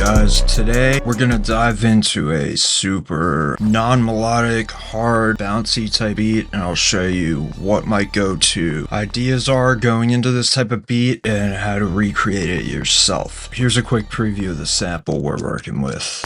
guys? Today we're gonna dive into a super non-melodic, hard, bouncy type beat, and I'll show you what my go-to ideas are going into this type of beat and how to recreate it yourself. Here's a quick preview of the sample we're working with.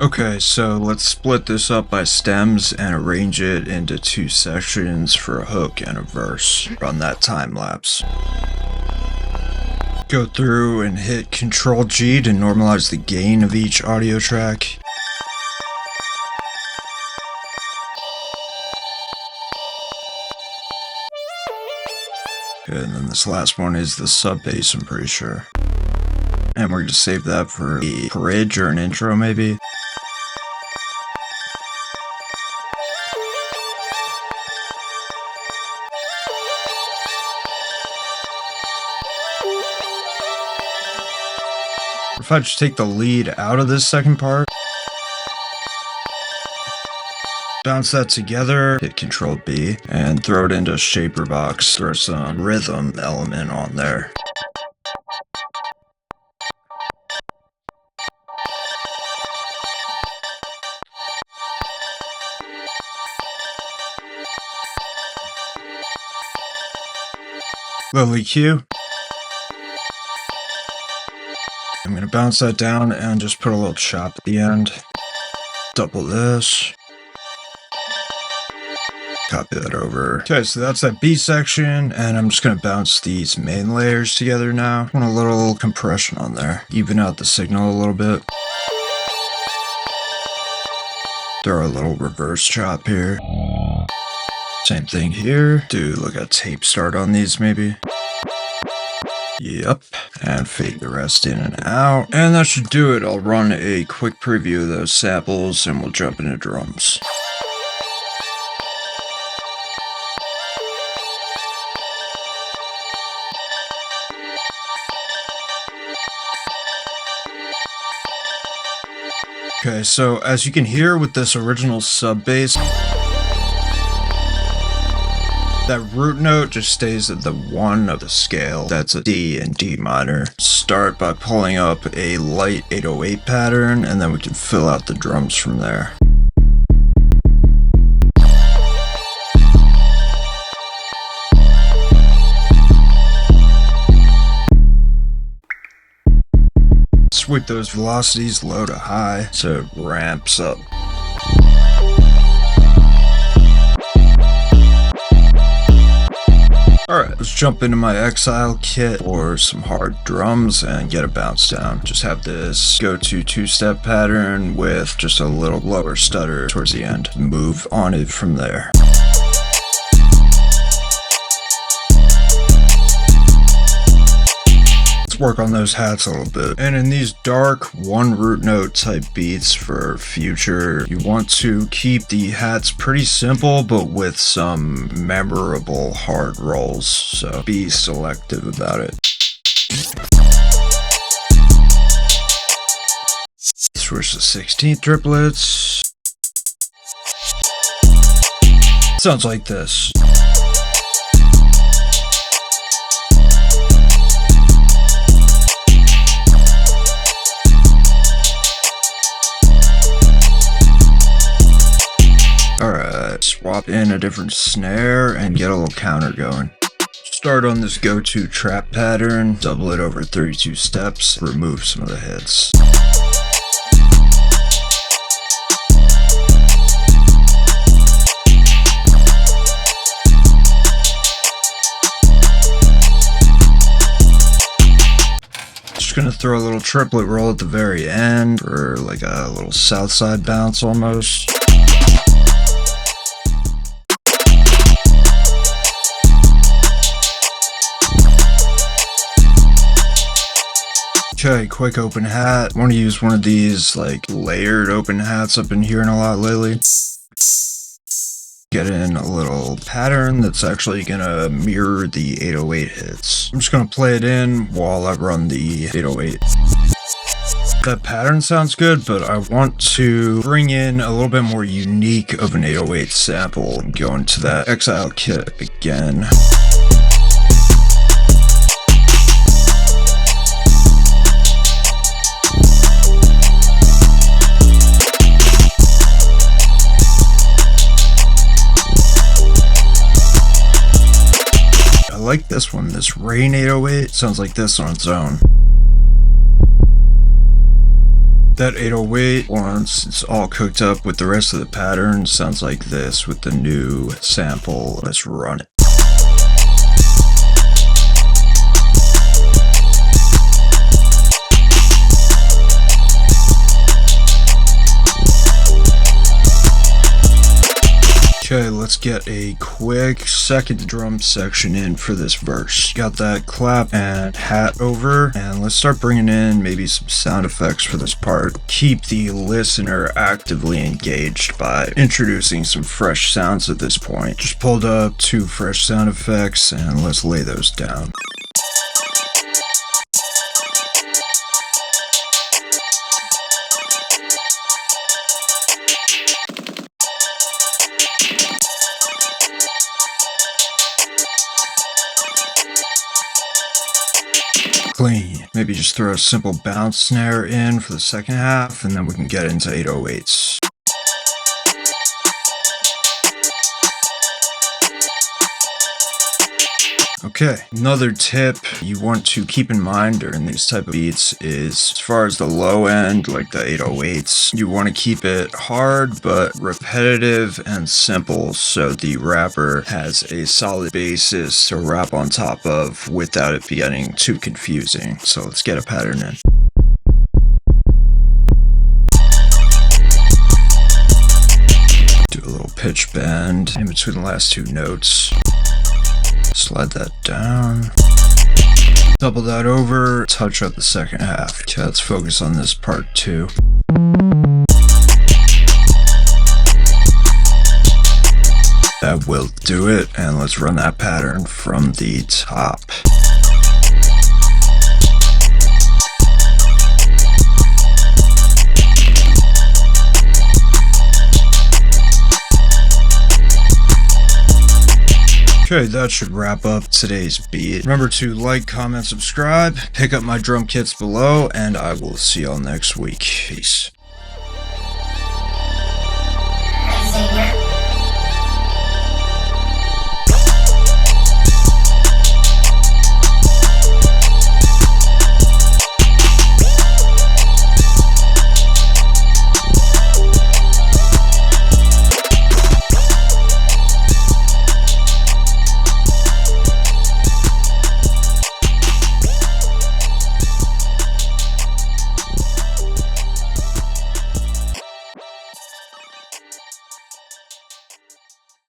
Okay, so let's split this up by stems and arrange it into two sections for a hook and a verse. Run that time lapse. Go through and hit Ctrl G to normalize the gain of each audio track. Okay, and then this last one is the sub bass, I'm pretty sure. And we're going to save that for a bridge or an intro maybe. If I just take the lead out of this second part, bounce that together, hit Ctrl B, and throw it into a shaper box, throw some rhythm element on there. Little EQ. I'm going to bounce that down and just put a little chop at the end. Double this. Copy that over. Okay, so that's that B section, and I'm just going to bounce these main layers together now. I want a little compression on there. Even out the signal a little bit. Throw a little reverse chop here. Same thing here. Do like a tape start on these maybe. Yep, and fade the rest in and out. And that should do it. I'll run a quick preview of those samples and we'll jump into drums. Okay, so as you can hear with this original sub bass, that root note just stays at the 1 of the scale. That's a D in D minor. Start by pulling up a light 808 pattern, and then we can fill out the drums from there. Sweep those velocities low to high so it ramps up. Alright, let's jump into my Exile kit for some hard drums and get a bounce down. Just have this go-to two-step pattern with just a little lower stutter towards the end. Move on it from there. Let's work on those hats a little bit. And in these dark one root note type beats for future, you want to keep the hats pretty simple but with some memorable hard rolls, so be selective about it. Switch to 16th triplets. Sounds like this. Swap in a different snare and get a little counter going. Start on this go-to trap pattern, double it over 32 steps, remove some of the hits. Just gonna throw a little triplet roll at the very end for like a little south side bounce almost. Okay, quick open hat. I want to use one of these like layered open hats I've been hearing a lot lately. Get in a little pattern that's actually gonna mirror the 808 hits. I'm just gonna play it in while I run the 808. That pattern sounds good, but I want to bring in a little bit more unique of an 808 sample and go into that Exile kit again. like this one, this Rain 808. Sounds like this on its own. That 808, once it's all cooked up with the rest of the pattern, sounds like this with the new sample. Let's run it. Okay, let's get a quick second drum section in for this verse. Got that clap and hat over, and let's start bringing in maybe some sound effects for this part. Keep the listener actively engaged by introducing some fresh sounds at this point. Just pulled up 2 fresh sound effects, and let's lay those down. Clean. Maybe just throw a simple bounce snare in for the second half, and then we can get into 808s. Okay, another tip you want to keep in mind during these type of beats is, as far as the low end, like the 808s, you want to keep it hard but repetitive and simple so the rapper has a solid basis to rap on top of without it getting too confusing. So let's get a pattern in. Do a little pitch bend in between the last 2 notes. Slide that down. Double that over. Touch up the second half. Okay, let's focus on this part 2. That will do it, and let's run that pattern from the top. Okay, that should wrap up today's beat. Remember to like, comment, subscribe, pick up my drum kits below, and I will see y'all next week. Peace.